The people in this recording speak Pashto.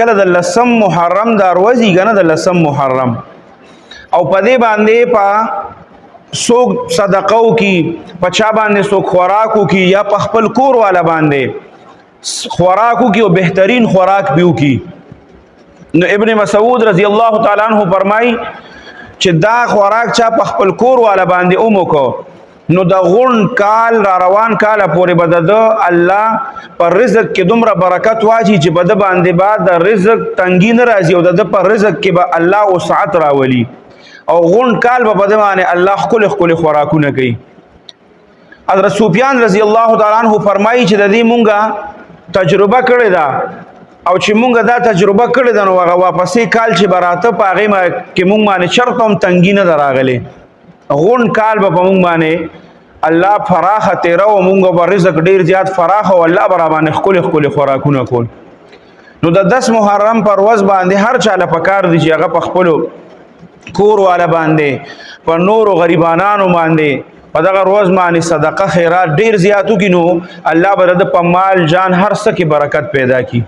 کله د لسم محرم دا ورځي کنه د لسم محرم او په دې باندې په سوق صدقو کی پچا باندې سوق خوراکو کی یا په خپل کور والا باندې خوراکو کی او بهترین خوراک بیو کی. نو ابن مسعود رضی الله تعالی عنہ فرمای چې دا خوراک چا په خپل کور والا باندې اومو نو د غون کال را روان کال پورې بد الله پر رزق کې دومره برکت واچي چې بد باندې بعد د رزق تنګی نه راځي او د پر رزق کې به الله وسعت راولي او غون کال به بد باندې الله خپل خوراکونه کوي. حضرت سفیان رضی الله تعالی عنہ فرمایي چې د دې مونږه تجربه کړې ده او چې مونږه دا تجربه کړې ده نو هغه واپسې کال چې براته په هغه کې مونږ باندې شرط هم تنګی نه دراغلي غون کال به مونږ باندې الله فراخه تیرا او مونږ به رزق ډیر زیات فراخه او الله برابر باندې خپل خوراکونه کول. نو د 10 محرم پر ورځ باندې هر چاله پکار دي چې هغه په خپل کور والا باندې په نور غریبانو باندې په دغه ورځ باندې صدقه خیرات ډیر زیاتو کینو الله به د په مال جان هر څه کې برکت پیدا کی.